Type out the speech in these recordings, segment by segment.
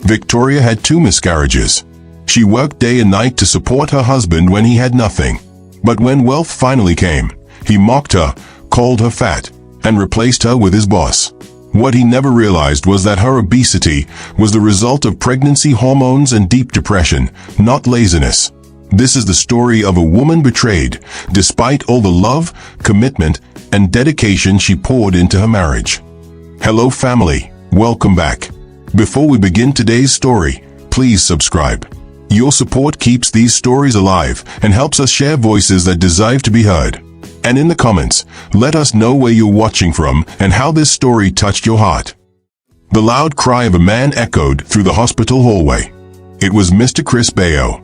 Victoria had 2 miscarriages. She worked day and night to support her husband when he had nothing. But when wealth finally came, he mocked her, called her fat, and replaced her with his boss. What he never realized was that her obesity was the result of pregnancy hormones and deep depression, not laziness. This is the story of a woman betrayed, despite all the love, commitment, and dedication she poured into her marriage. Hello family, welcome back. Before we begin today's story, please subscribe. Your support keeps these stories alive and helps us share voices that deserve to be heard. And in the comments, let us know where you're watching from and how this story touched your heart. The loud cry of a man echoed through the hospital hallway. It was Mr. Chris Bayo.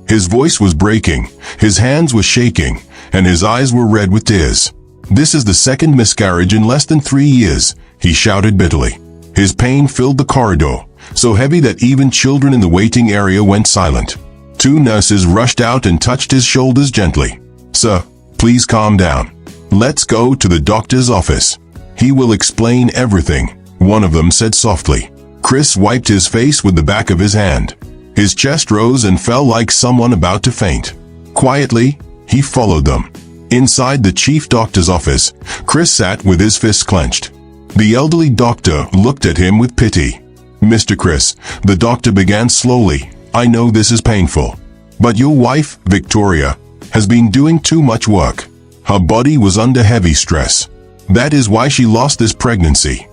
His voice was breaking, his hands were shaking, and his eyes were red with tears. "This is the second miscarriage in less than 3 years," he shouted bitterly. His pain filled the corridor, so heavy that even children in the waiting area went silent. 2 nurses rushed out and touched his shoulders gently. "Sir, please calm down. Let's go to the doctor's office. He will explain everything," one of them said softly. Chris wiped his face with the back of his hand. His chest rose and fell like someone about to faint. Quietly, he followed them. Inside the chief doctor's office, Chris sat with his fists clenched. The elderly doctor looked at him with pity. "Mr. Chris," the doctor began slowly, "I know this is painful. But your wife, Victoria, has been doing too much work. Her body was under heavy stress. That is why she lost this pregnancy."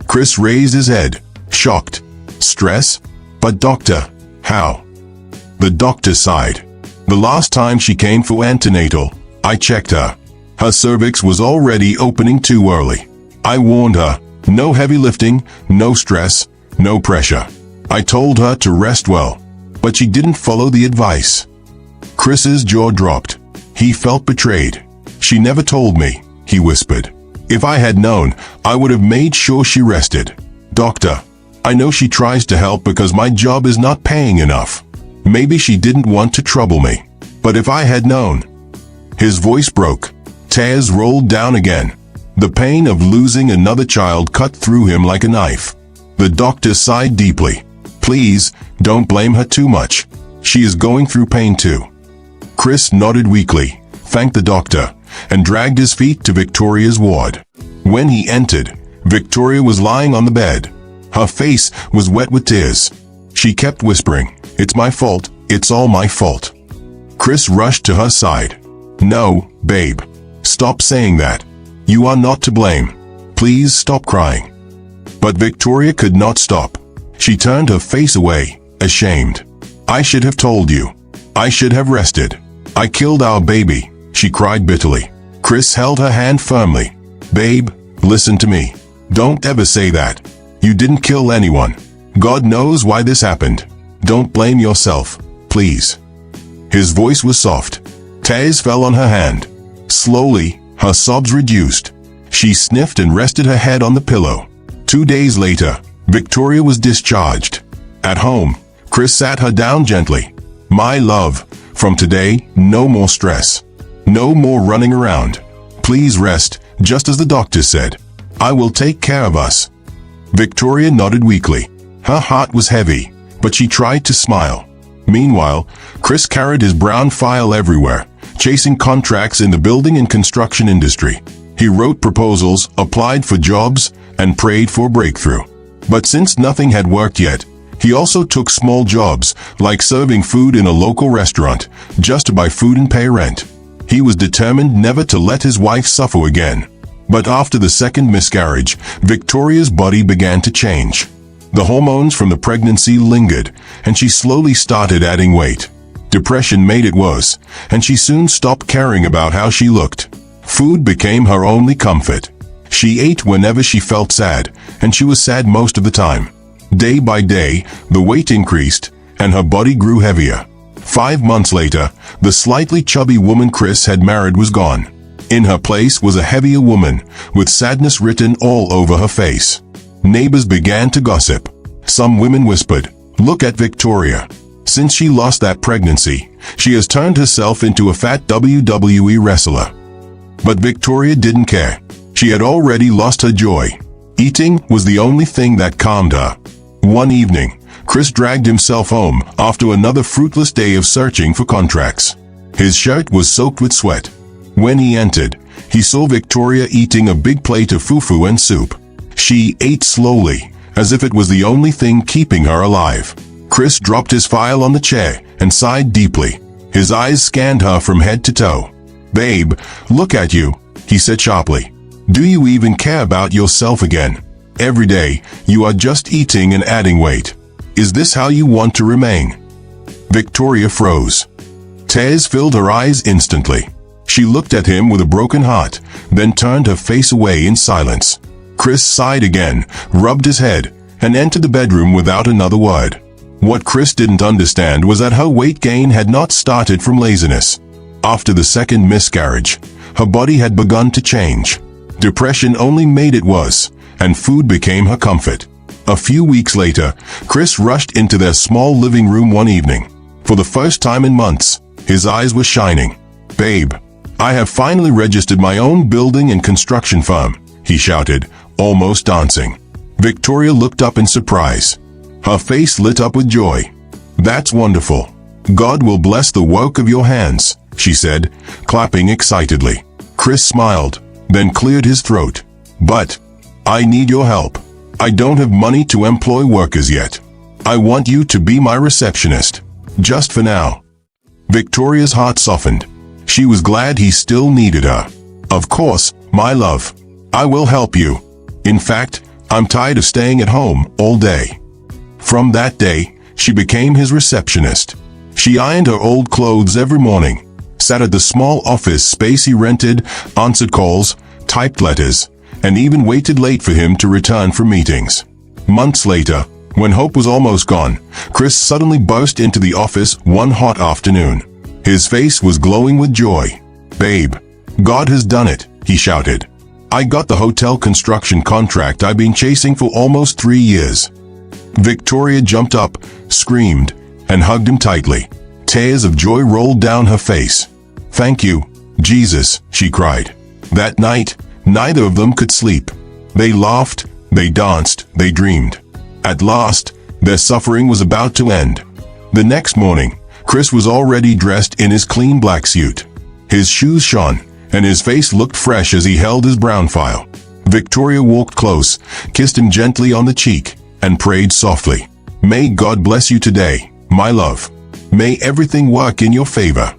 Chris raised his head, shocked. "Stress? But doctor, how?" The doctor sighed. "The last time she came for antenatal, I checked her. Her cervix was already opening too early. I warned her, no heavy lifting, no stress, no pressure. I told her to rest well, but she didn't follow the advice." Chris's jaw dropped. He felt betrayed. "She never told me," he whispered. "If I had known, I would have made sure she rested. Doctor, I know she tries to help because my job is not paying enough. Maybe she didn't want to trouble me. But if I had known..." His voice broke. Tears rolled down again. The pain of losing another child cut through him like a knife. The doctor sighed deeply. "Please, don't blame her too much. She is going through pain too." Chris nodded weakly, thanked the doctor, and dragged his feet to Victoria's ward. When he entered, Victoria was lying on the bed. Her face was wet with tears. She kept whispering, "It's my fault, it's all my fault." Chris rushed to her side. "No, babe. Stop saying that. You are not to blame. Please stop crying." But Victoria could not stop. She turned her face away, ashamed. "I should have told you. I should have rested. I killed our baby," she cried bitterly. Chris held her hand firmly. "Babe, listen to me. Don't ever say that. You didn't kill anyone. God knows why this happened. Don't blame yourself, please." His voice was soft. Tears fell on her hand. Slowly, her sobs reduced. She sniffed and rested her head on the pillow. 2 days later, Victoria was discharged. At home, Chris sat her down gently. "My love, from today, no more stress. No more running around. Please rest, just as the doctor said. I will take care of us." Victoria nodded weakly. Her heart was heavy, but she tried to smile. Meanwhile, Chris carried his brown file everywhere, chasing contracts in the building and construction industry. He wrote proposals, applied for jobs, and prayed for breakthrough. But since nothing had worked yet, he also took small jobs, like serving food in a local restaurant, just to buy food and pay rent. He was determined never to let his wife suffer again. But after the second miscarriage, Victoria's body began to change. The hormones from the pregnancy lingered, and she slowly started adding weight. Depression made it worse, and she soon stopped caring about how she looked. Food became her only comfort. She ate whenever she felt sad, and she was sad most of the time. Day by day, the weight increased, and her body grew heavier. 5 months later, the slightly chubby woman Chris had married was gone. In her place was a heavier woman, with sadness written all over her face. Neighbors began to gossip. Some women whispered, "Look at Victoria. Since she lost that pregnancy, she has turned herself into a fat WWE wrestler." But Victoria didn't care. She had already lost her joy. Eating was the only thing that calmed her. One evening, Chris dragged himself home after another fruitless day of searching for contracts. His shirt was soaked with sweat. When he entered, he saw Victoria eating a big plate of fufu and soup. She ate slowly, as if it was the only thing keeping her alive. Chris dropped his file on the chair and sighed deeply. His eyes scanned her from head to toe. "Babe, look at you," he said sharply. "Do you even care about yourself again? Every day, you are just eating and adding weight. Is this how you want to remain?" Victoria froze. Tears filled her eyes instantly. She looked at him with a broken heart, then turned her face away in silence. Chris sighed again, rubbed his head, and entered the bedroom without another word. What Chris didn't understand was that her weight gain had not started from laziness. After the second miscarriage, her body had begun to change. Depression only made it worse, and food became her comfort. A few weeks later, Chris rushed into their small living room one evening. For the first time in months, his eyes were shining. "Babe, I have finally registered my own building and construction firm," he shouted, almost dancing. Victoria looked up in surprise. Her face lit up with joy. "That's wonderful. God will bless the work of your hands," she said, clapping excitedly. Chris smiled, then cleared his throat. "But I need your help. I don't have money to employ workers yet. I want you to be my receptionist. Just for now." Victoria's heart softened. She was glad he still needed her. "Of course, my love. I will help you. In fact, I'm tired of staying at home all day." From that day, she became his receptionist. She ironed her old clothes every morning, sat at the small office space he rented, answered calls, typed letters, and even waited late for him to return from meetings. Months later, when hope was almost gone, Chris suddenly burst into the office one hot afternoon. His face was glowing with joy. "Babe, God has done it," he shouted. "I got the hotel construction contract I've been chasing for almost 3 years." Victoria jumped up, screamed, and hugged him tightly. Tears of joy rolled down her face. "Thank you, Jesus," she cried. That night, neither of them could sleep. They laughed, they danced, they dreamed. At last, their suffering was about to end. The next morning, Chris was already dressed in his clean black suit. His shoes shone, and his face looked fresh as he held his brown file. Victoria walked close, kissed him gently on the cheek, and prayed softly. "May God bless you today, my love. May everything work in your favor."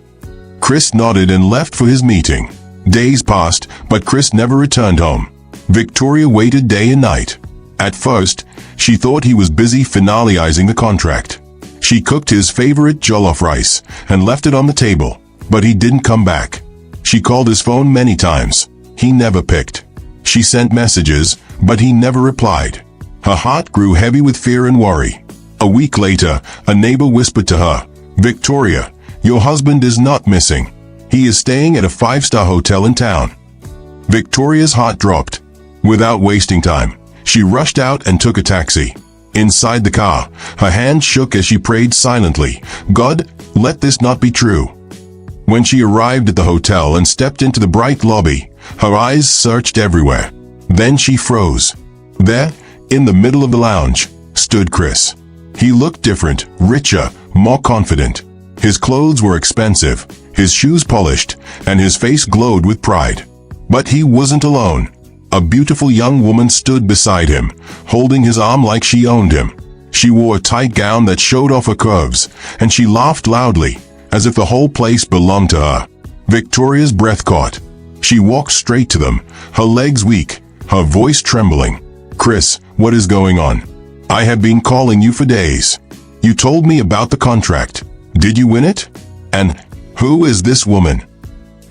Chris nodded and left for his meeting. Days passed, but Chris never returned home. Victoria waited day and night. At first, she thought he was busy finalizing the contract. She cooked his favorite jollof rice and left it on the table, but he didn't come back. She called his phone many times. He never picked. She sent messages, but he never replied. Her heart grew heavy with fear and worry. A week later, a neighbor whispered to her, "Victoria, your husband is not missing. He is staying at a 5-star hotel in town." Victoria's heart dropped. Without wasting time, she rushed out and took a taxi. Inside the car, her hand shook as she prayed silently, "God, let this not be true." When she arrived at the hotel and stepped into the bright lobby, her eyes searched everywhere. Then she froze. There, in the middle of the lounge, stood Chris. He looked different, richer, more confident. His clothes were expensive, his shoes polished, and his face glowed with pride. But he wasn't alone. A beautiful young woman stood beside him, holding his arm like she owned him. She wore a tight gown that showed off her curves, and she laughed loudly, as if the whole place belonged to her. Victoria's breath caught. She walked straight to them, her legs weak, her voice trembling. "Chris, what is going on? I have been calling you for days. You told me about the contract. Did you win it? And who is this woman?"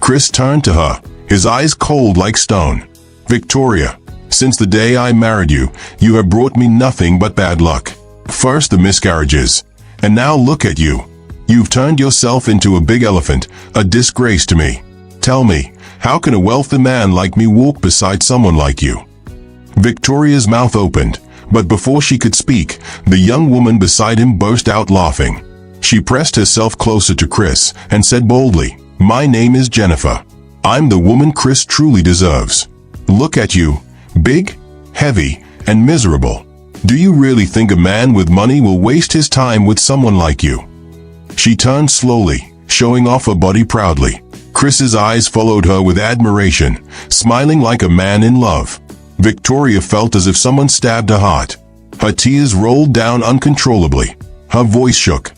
Chris turned to her, his eyes cold like stone. "Victoria, since the day I married you, you have brought me nothing but bad luck. First the miscarriages, and now look at you. You've turned yourself into a big elephant, a disgrace to me. Tell me, how can a wealthy man like me walk beside someone like you?" Victoria's mouth opened, but before she could speak, the young woman beside him burst out laughing. She pressed herself closer to Chris and said boldly, "My name is Jennifer. I'm the woman Chris truly deserves. Look at you, big, heavy, and miserable. Do you really think a man with money will waste his time with someone like you? She turned slowly, showing off her body proudly. Chris's eyes followed her with admiration, smiling like a man in love. Victoria felt as if someone stabbed her heart. Her tears rolled down uncontrollably. Her voice shook.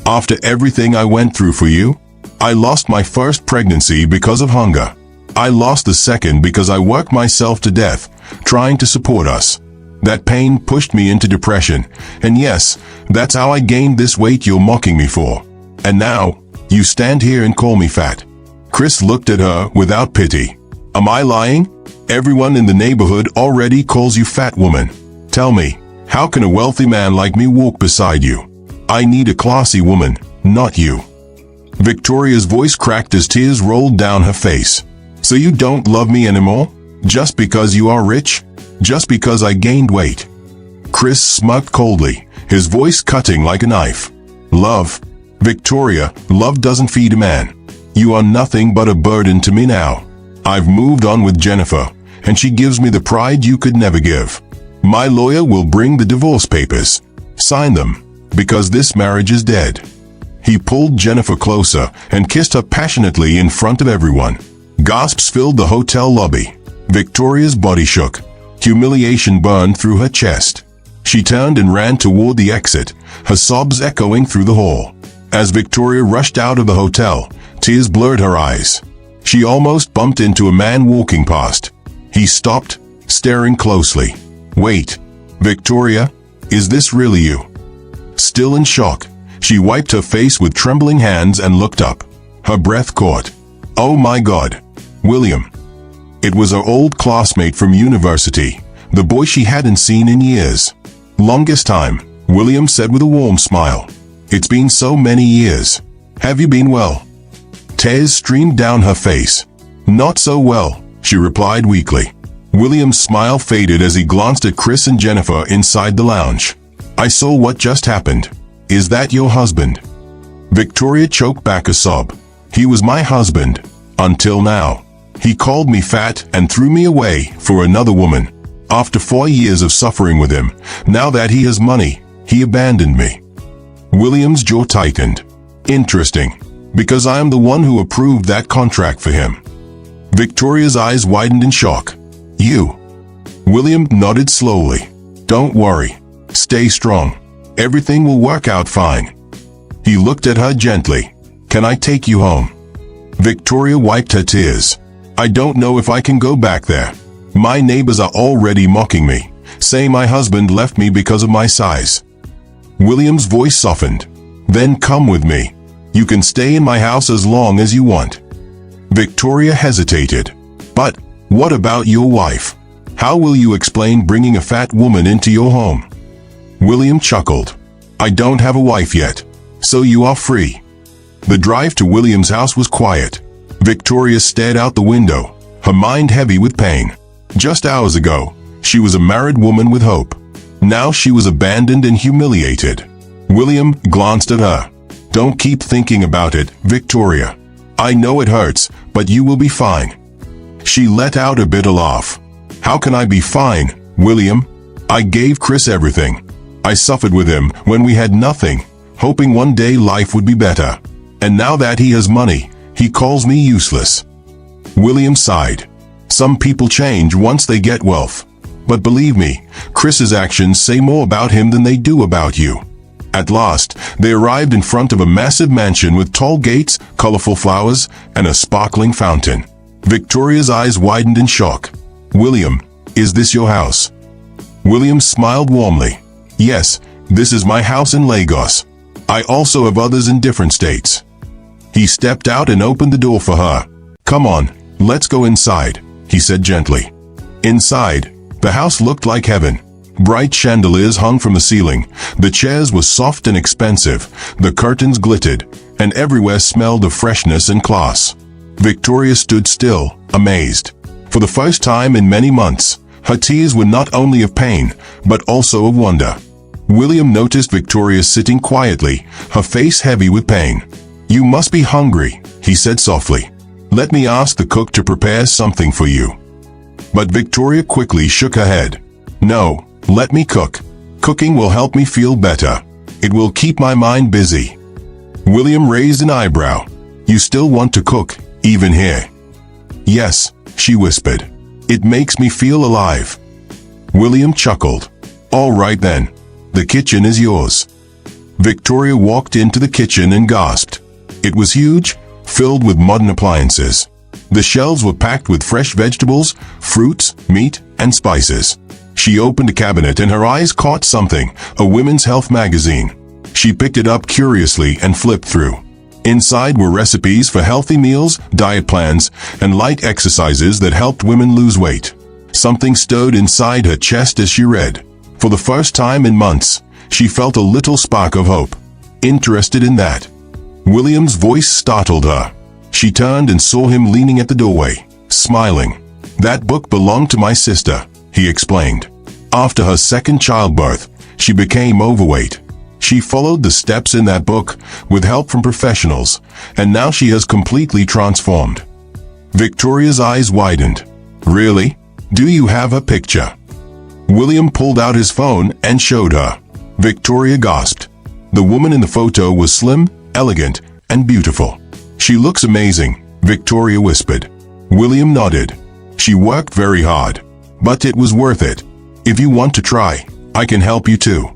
After everything I went through for you, I lost my first pregnancy because of hunger. I lost the second because I worked myself to death, trying to support us. That pain pushed me into depression, and yes, that's how I gained this weight you're mocking me for. And now, you stand here and call me fat. Chris looked at her without pity. Am I lying? Everyone in the neighborhood already calls you fat woman. Tell me, how can a wealthy man like me walk beside you? I need a classy woman, not you. Victoria's voice cracked as tears rolled down her face. So you don't love me anymore? Just because you are rich? Just because I gained weight? Chris smirked coldly, his voice cutting like a knife. Love? Victoria, love doesn't feed a man. You are nothing but a burden to me now. I've moved on with Jennifer, and she gives me the pride you could never give. My lawyer will bring the divorce papers. Sign them, because this marriage is dead. He pulled Jennifer closer and kissed her passionately in front of everyone. Gasps filled the hotel lobby. Victoria's body shook. Humiliation burned through her chest. She turned and ran toward the exit, her sobs echoing through the hall. As Victoria rushed out of the hotel, tears blurred her eyes. She almost bumped into a man walking past. He stopped, staring closely. Wait, Victoria, is this really you? Still in shock, she wiped her face with trembling hands and looked up. Her breath caught. Oh my God, William. It was her old classmate from university, the boy she hadn't seen in years. Longest time, William said with a warm smile. It's been so many years. Have you been well? Tears streamed down her face. Not so well, she replied weakly. William's smile faded as he glanced at Chris and Jennifer inside the lounge. I saw what just happened. Is that your husband? Victoria choked back a sob. He was my husband, until now. He called me fat and threw me away for another woman. After 4 years of suffering with him, now that he has money, he abandoned me. William's jaw tightened. Interesting, because I am the one who approved that contract for him. Victoria's eyes widened in shock. You? William nodded slowly. Don't worry. Stay strong. Everything will work out fine. He looked at her gently. Can I take you home? Victoria wiped her tears. I don't know if I can go back there. My neighbors are already mocking me, saying my husband left me because of my size. William's voice softened. Then come with me. You can stay in my house as long as you want. Victoria hesitated. But what about your wife? How will you explain bringing a fat woman into your home? William chuckled. I don't have a wife yet, so you are free. The drive to William's house was quiet. Victoria stared out the window, her mind heavy with pain. Just hours ago, she was a married woman with hope. Now she was abandoned and humiliated. William glanced at her. Don't keep thinking about it, Victoria. I know it hurts, but you will be fine. She let out a bitter laugh. How can I be fine, William? I gave Chris everything. I suffered with him when we had nothing, hoping one day life would be better. And now that he has money, he calls me useless. William sighed. Some people change once they get wealth. But believe me, Chris's actions say more about him than they do about you. At last, they arrived in front of a massive mansion with tall gates, colorful flowers, and a sparkling fountain. Victoria's eyes widened in shock. William, is this your house? William smiled warmly. Yes, this is my house in Lagos. I also have others in different states. He stepped out and opened the door for her. Come on, let's go inside, he said gently. Inside, the house looked like heaven. Bright chandeliers hung from the ceiling, the chairs were soft and expensive, the curtains glittered, and everywhere smelled of freshness and class. Victoria stood still, amazed. For the first time in many months, her tears were not only of pain, but also of wonder. William noticed Victoria sitting quietly, her face heavy with pain. You must be hungry, he said softly. Let me ask the cook to prepare something for you. But Victoria quickly shook her head. No, let me cook. Cooking will help me feel better. It will keep my mind busy. William raised an eyebrow. You still want to cook, even here? Yes, she whispered. It makes me feel alive. William chuckled. All right then. The kitchen is yours. Victoria walked into the kitchen and gasped. It was huge, filled with modern appliances. The shelves were packed with fresh vegetables, fruits, meat, and spices. She opened a cabinet and her eyes caught something, a women's health magazine. She picked it up curiously and flipped through. Inside were recipes for healthy meals, diet plans, and light exercises that helped women lose weight. Something stirred inside her chest as she read. For the first time in months, she felt a little spark of hope. Interested in that? William's voice startled her. She turned and saw him leaning at the doorway, smiling. That book belonged to my sister, he explained. After her second childbirth, she became overweight. She followed the steps in that book with help from professionals, and now she has completely transformed. Victoria's eyes widened. Really? Do you have a picture? William pulled out his phone and showed her. Victoria gasped. The woman in the photo was slim, elegant, and beautiful. She looks amazing, Victoria whispered. William nodded. She worked very hard. But it was worth it. If you want to try, I can help you too.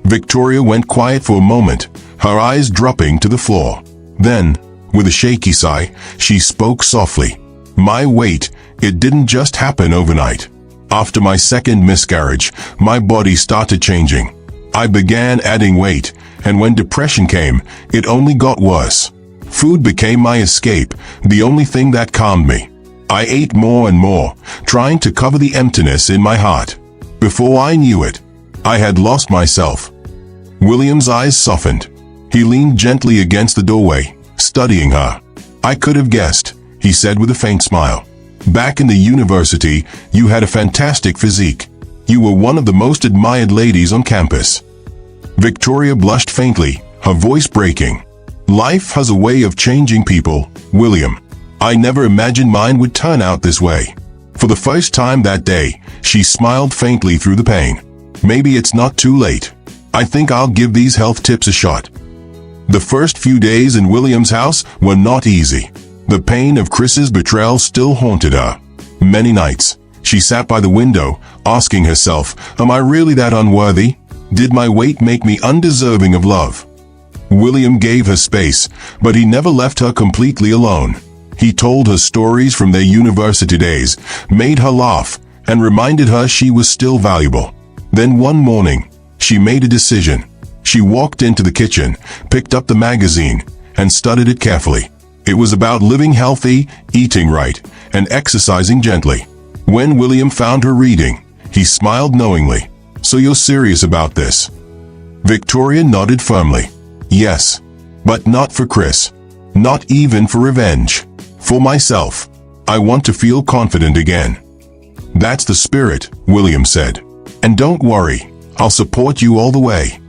Victoria went quiet for a moment, her eyes dropping to the floor. Then, with a shaky sigh, she spoke softly. My weight, it didn't just happen overnight. After my second miscarriage, my body started changing. I began adding weight, and when depression came, it only got worse. Food became my escape, the only thing that calmed me. I ate more and more, trying to cover the emptiness in my heart. Before I knew it, I had lost myself. William's eyes softened. He leaned gently against the doorway, studying her. I could have guessed, he said with a faint smile. Back in the university, you had a fantastic physique. You were one of the most admired ladies on campus. Victoria blushed faintly, her voice breaking. Life has a way of changing people, William. I never imagined mine would turn out this way. For the first time that day, she smiled faintly through the pain. Maybe it's not too late. I think I'll give these health tips a shot. The first few days in William's house were not easy. The pain of Chris's betrayal still haunted her. Many nights, she sat by the window, asking herself, am I really that unworthy? Did my weight make me undeserving of love? William gave her space, but he never left her completely alone. He told her stories from their university days, made her laugh, and reminded her she was still valuable. Then one morning, she made a decision. She walked into the kitchen, picked up the magazine, and studied it carefully. It was about living healthy, eating right, and exercising gently. When William found her reading, he smiled knowingly. So you're serious about this? Victoria nodded firmly. Yes, but not for Chris. Not even for revenge. For myself. I want to feel confident again. That's the spirit, William said. And don't worry, I'll support you all the way.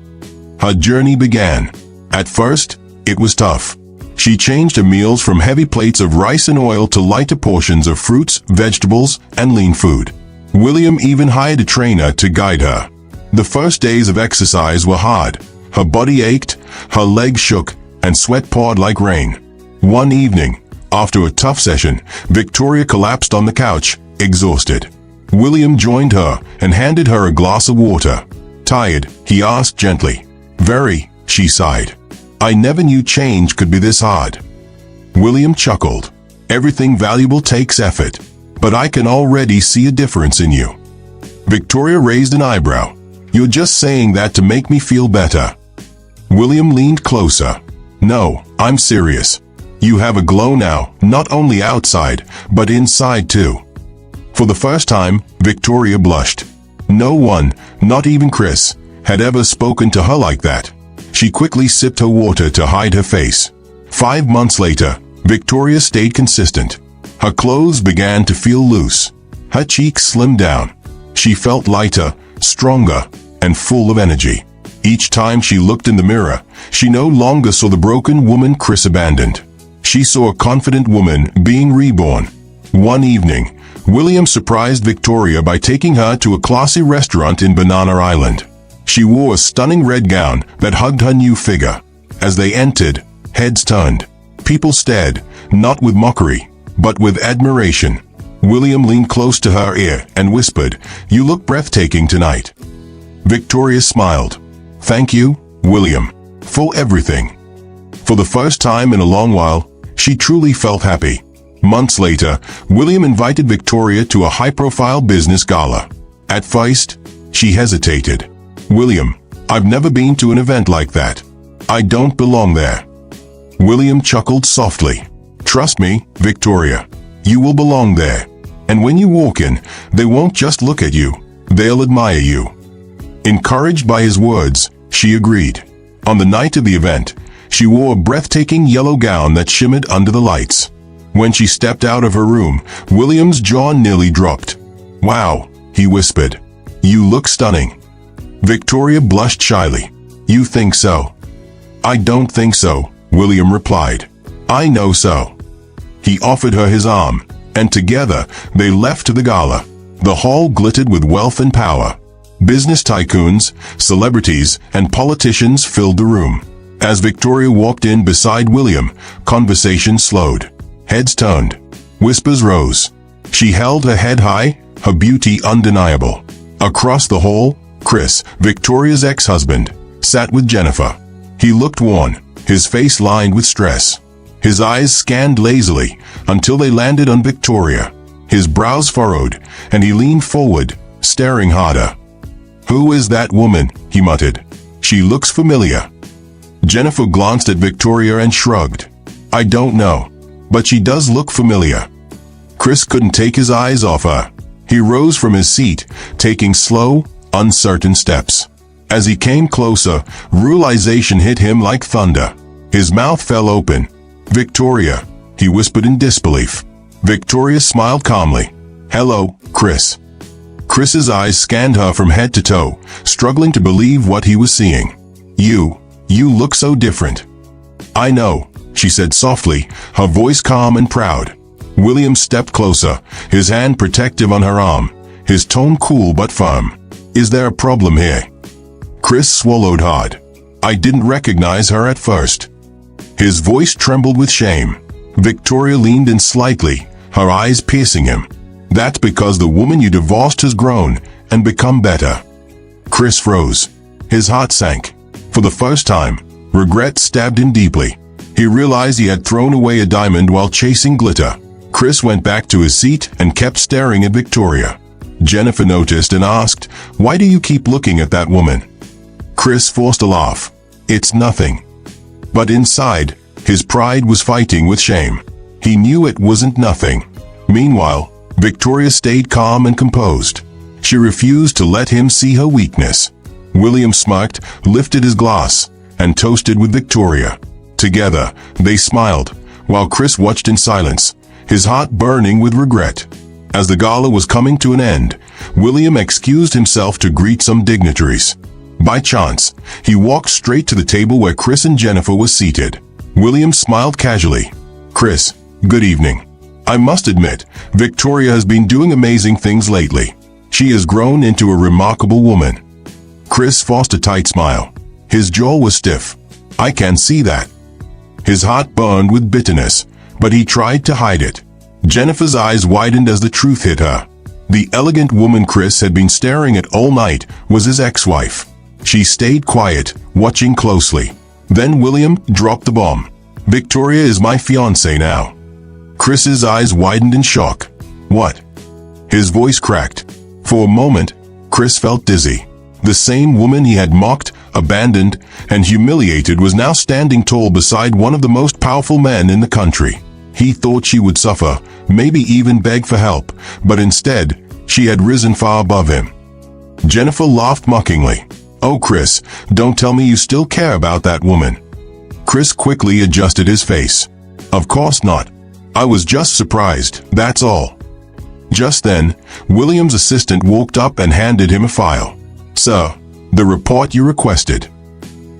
Her journey began. At first, it was tough. She changed her meals from heavy plates of rice and oil to lighter portions of fruits, vegetables, and lean food. William even hired a trainer to guide her. The first days of exercise were hard. Her body ached, her legs shook, and sweat poured like rain. One evening, after a tough session, Victoria collapsed on the couch, exhausted. William joined her and handed her a glass of water. Tired, he asked gently. Very, she sighed. I never knew change could be this hard. William chuckled. Everything valuable takes effort, but I can already see a difference in you. Victoria raised an eyebrow. You're just saying that to make me feel better. William leaned closer. No, I'm serious. You have a glow now, not only outside, but inside too. For the first time, Victoria blushed. No one, not even Chris, had ever spoken to her like that. She quickly sipped her water to hide her face. 5 months later, Victoria stayed consistent. Her clothes began to feel loose. Her cheeks slimmed down. She felt lighter, stronger, and full of energy. Each time she looked in the mirror, she no longer saw the broken woman Chris abandoned. She saw a confident woman being reborn. One evening, William surprised Victoria by taking her to a classy restaurant in Banana Island. She wore a stunning red gown that hugged her new figure. As they entered, heads turned. People stared, not with mockery, but with admiration. William leaned close to her ear and whispered, "You look breathtaking tonight." Victoria smiled. "Thank you, William, for everything." For the first time in a long while, she truly felt happy. Months later, William invited Victoria to a high-profile business gala. At first, she hesitated. "William, I've never been to an event like that. I don't belong there." William chuckled softly. "Trust me, Victoria, you will belong there. And when you walk in, they won't just look at you, they'll admire you." Encouraged by his words, she agreed. On the night of the event, she wore a breathtaking yellow gown that shimmered under the lights. When she stepped out of her room, William's jaw nearly dropped. "Wow," he whispered. "You look stunning." Victoria blushed shyly. "You think so?" "I don't think so," William replied. "I know so." He offered her his arm, and together they left to the gala. The hall glittered with wealth and power. Business tycoons, celebrities, and politicians filled the room. As Victoria walked in beside William, conversation slowed. Heads turned. Whispers rose. She held her head high, her beauty undeniable. Across the hall, Chris, Victoria's ex-husband, sat with Jennifer. He looked worn, his face lined with stress. His eyes scanned lazily until they landed on Victoria. His brows furrowed, and he leaned forward, staring harder. "Who is that woman?" he muttered. "She looks familiar." Jennifer glanced at Victoria and shrugged. "I don't know, but she does look familiar." Chris couldn't take his eyes off her. He rose from his seat, taking slow, uncertain steps. As he came closer, realization hit him like thunder. His mouth fell open. "Victoria," he whispered in disbelief. Victoria smiled calmly. "Hello, Chris." Chris's eyes scanned her from head to toe, struggling to believe what he was seeing. You look so different." "I know," she said softly, her voice calm and proud. William stepped closer, his hand protective on her arm, his tone cool but firm. "Is there a problem here?" Chris swallowed hard. "I didn't recognize her at first." His voice trembled with shame. Victoria leaned in slightly, her eyes piercing him. "That's because the woman you divorced has grown and become better." Chris froze. His heart sank. For the first time, regret stabbed him deeply. He realized he had thrown away a diamond while chasing glitter. Chris went back to his seat and kept staring at Victoria. Jennifer noticed and asked, "Why do you keep looking at that woman?" Chris forced a laugh. "It's nothing." But inside, his pride was fighting with shame. He knew it wasn't nothing. Meanwhile, Victoria stayed calm and composed. She refused to let him see her weakness. William smirked, lifted his glass, and toasted with Victoria. Together, they smiled, while Chris watched in silence, his heart burning with regret. As the gala was coming to an end, William excused himself to greet some dignitaries. By chance, he walked straight to the table where Chris and Jennifer were seated. William smiled casually. "Chris, good evening. I must admit, Victoria has been doing amazing things lately. She has grown into a remarkable woman." Chris forced a tight smile. His jaw was stiff. "I can see that." His heart burned with bitterness, but he tried to hide it. Jennifer's eyes widened as the truth hit her. The elegant woman Chris had been staring at all night was his ex-wife. She stayed quiet, watching closely. Then William dropped the bomb. "Victoria is my fiancée now." Chris's eyes widened in shock. "What?" His voice cracked. For a moment, Chris felt dizzy. The same woman he had mocked, abandoned, and humiliated was now standing tall beside one of the most powerful men in the country. He thought she would suffer, maybe even beg for help, but instead, she had risen far above him. Jennifer laughed mockingly. "Oh, Chris, don't tell me you still care about that woman." Chris quickly adjusted his face. "Of course not. I was just surprised, that's all." Just then, William's assistant walked up and handed him a file. "Sir, the report you requested."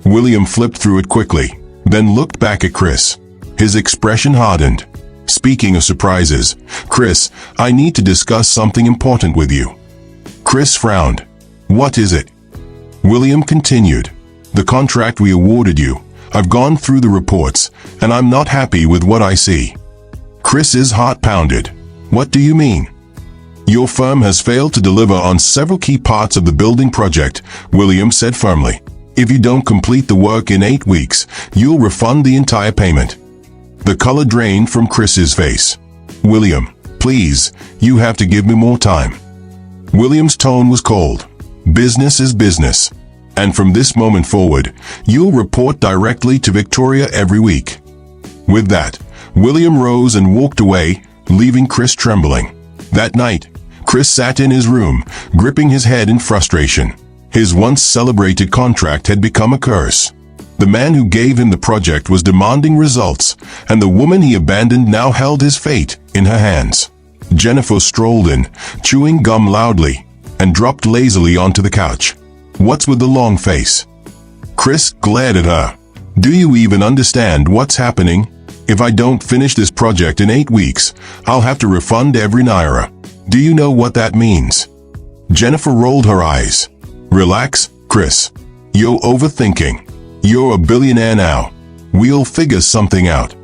William flipped through it quickly, then looked back at Chris. His expression hardened. "Speaking of surprises, Chris, I need to discuss something important with you." Chris frowned. "What is it?" William continued, "The contract we awarded you, I've gone through the reports, and I'm not happy with what I see." Chris's heart pounded. "What do you mean?" "Your firm has failed to deliver on several key parts of the building project," William said firmly. "If you don't complete the work in 8 weeks, you'll refund the entire payment." The color drained from Chris's face. "William, please, you have to give me more time." William's tone was cold. "Business is business. And from this moment forward, you'll report directly to Victoria every week." With that, William rose and walked away, leaving Chris trembling. That night, Chris sat in his room, gripping his head in frustration. His once celebrated contract had become a curse. The man who gave him the project was demanding results, and the woman he abandoned now held his fate in her hands. Jennifer strolled in, chewing gum loudly, and dropped lazily onto the couch. "What's with the long face?" Chris glared at her. "Do you even understand what's happening? If I don't finish this project in 8 weeks, I'll have to refund every naira. Do you know what that means?" Jennifer rolled her eyes. "Relax, Chris. You're overthinking. You're a billionaire now. We'll figure something out."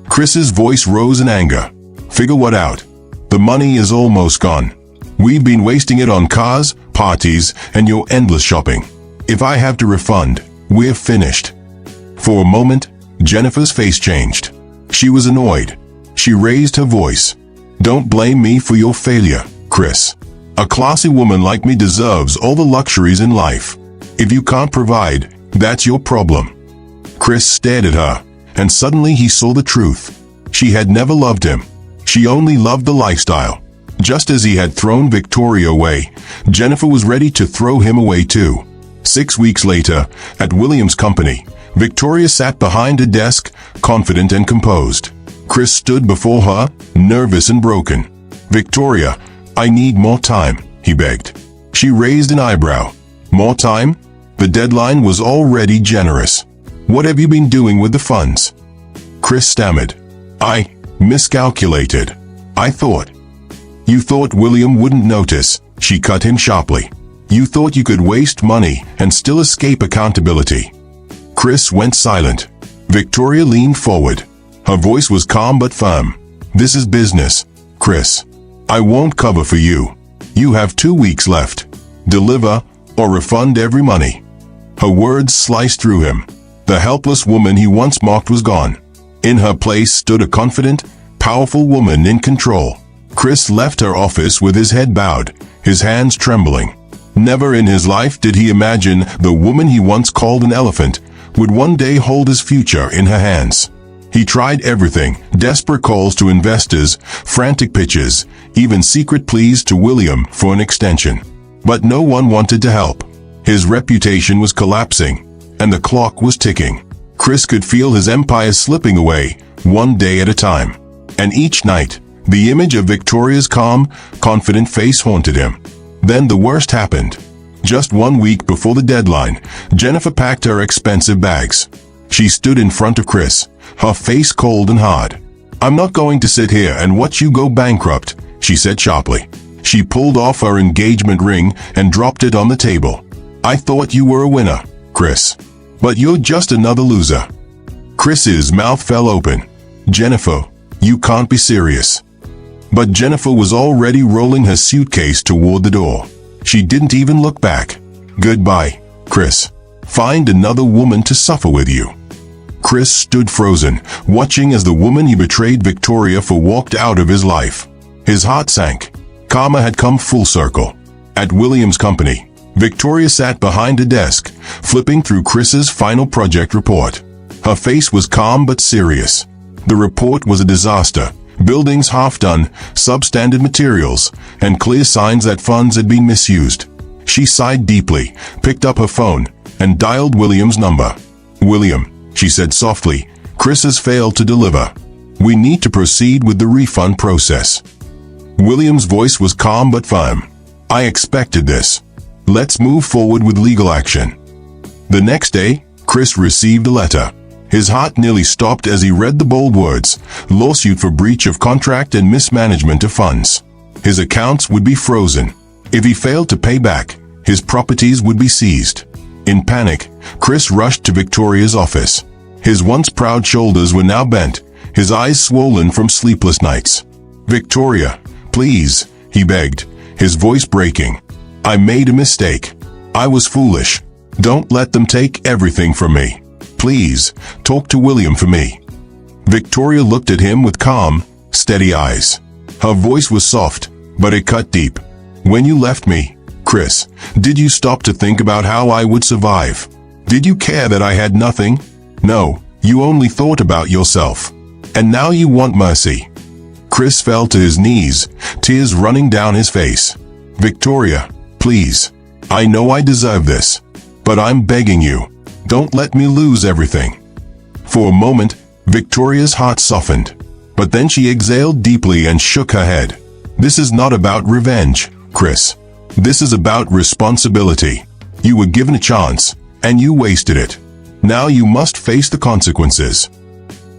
Chris's voice rose in anger. "Figure what out? The money is almost gone. We've been wasting it on cars, parties, and your endless shopping. If I have to refund, we're finished." For a moment, Jennifer's face changed. She was annoyed. She raised her voice. "Don't blame me for your failure, Chris. A classy woman like me deserves all the luxuries in life. If you can't provide, that's your problem." Chris stared at her, and suddenly he saw the truth. She had never loved him. She only loved the lifestyle. Just as he had thrown Victoria away, Jennifer was ready to throw him away too. 6 weeks later, at William's company, Victoria sat behind a desk, confident and composed. Chris stood before her, nervous and broken. "Victoria, I need more time," he begged. She raised an eyebrow. "More time?" The deadline was already generous. "What have you been doing with the funds?" Chris stammered. "I miscalculated. I thought." "You thought William wouldn't notice," she cut him sharply. "You thought you could waste money and still escape accountability." Chris went silent. Victoria leaned forward. Her voice was calm but firm. "This is business, Chris. I won't cover for you. You have 2 weeks left. Deliver or refund every money." Her words sliced through him. The helpless woman he once mocked was gone. In her place stood a confident, powerful woman in control. Chris left her office with his head bowed, his hands trembling. Never in his life did he imagine the woman he once called an elephant would one day hold his future in her hands. He tried everything, desperate calls to investors, frantic pitches, even secret pleas to William for an extension. But no one wanted to help. His reputation was collapsing, and the clock was ticking. Chris could feel his empire slipping away, one day at a time. And each night, the image of Victoria's calm, confident face haunted him. Then the worst happened. Just 1 week before the deadline, Jennifer packed her expensive bags. She stood in front of Chris, her face cold and hard. "I'm not going to sit here and watch you go bankrupt," she said sharply. She pulled off her engagement ring and dropped it on the table. "I thought you were a winner, Chris. But you're just another loser." Chris's mouth fell open. "Jennifer, you can't be serious." But Jennifer was already rolling her suitcase toward the door. She didn't even look back. "Goodbye, Chris. Find another woman to suffer with you." Chris stood frozen, watching as the woman he betrayed Victoria for walked out of his life. His heart sank. Karma had come full circle. At William's company, Victoria sat behind a desk, flipping through Chris's final project report. Her face was calm but serious. The report was a disaster. Buildings half done, substandard materials, and clear signs that funds had been misused. She sighed deeply, picked up her phone, and dialed William's number. "William," she said softly, "Chris has failed to deliver. We need to proceed with the refund process." William's voice was calm but firm. "I expected this. Let's move forward with legal action." The next day, Chris received a letter. His heart nearly stopped as he read the bold words, "Lawsuit for breach of contract and mismanagement of funds." His accounts would be frozen. If he failed to pay back, his properties would be seized. In panic, Chris rushed to Victoria's office. His once proud shoulders were now bent, his eyes swollen from sleepless nights. "Victoria, please," he begged, his voice breaking. "I made a mistake. I was foolish. Don't let them take everything from me. Please, talk to William for me." Victoria looked at him with calm, steady eyes. Her voice was soft, but it cut deep. "When you left me, Chris, did you stop to think about how I would survive? Did you care that I had nothing? No, you only thought about yourself. And now you want mercy." Chris fell to his knees, tears running down his face. "Victoria, please. I know I deserve this. But I'm begging you, don't let me lose everything." For a moment, Victoria's heart softened. But then she exhaled deeply and shook her head. "This is not about revenge, Chris. This is about responsibility. You were given a chance, and you wasted it. Now you must face the consequences."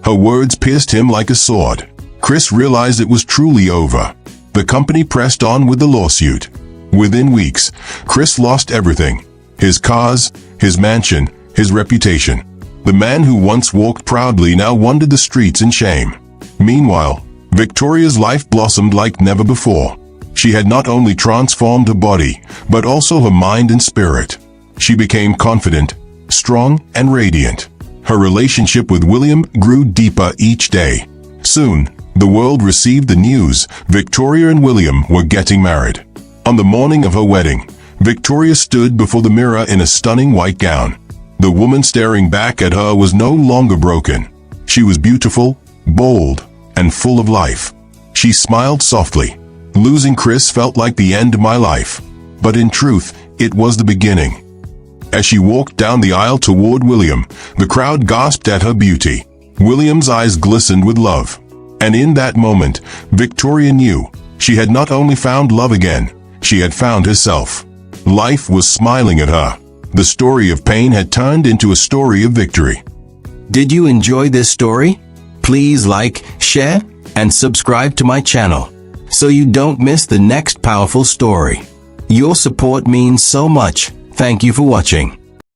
Her words pierced him like a sword. Chris realized it was truly over. The company pressed on with the lawsuit. Within weeks, Chris lost everything. His cars, his mansion, his reputation. The man who once walked proudly now wandered the streets in shame. Meanwhile, Victoria's life blossomed like never before. She had not only transformed her body, but also her mind and spirit. She became confident, strong, and radiant. Her relationship with William grew deeper each day. Soon, the world received the news Victoria and William were getting married. On the morning of her wedding, Victoria stood before the mirror in a stunning white gown. The woman staring back at her was no longer broken. She was beautiful, bold, and full of life. She smiled softly. "Losing Chris felt like the end of my life. But in truth, it was the beginning." As she walked down the aisle toward William, the crowd gasped at her beauty. William's eyes glistened with love. And in that moment, Victoria knew she had not only found love again, she had found herself. Life was smiling at her. The story of pain had turned into a story of victory. Did you enjoy this story? Please like, share, and subscribe to my channel so you don't miss the next powerful story. Your support means so much. Thank you for watching.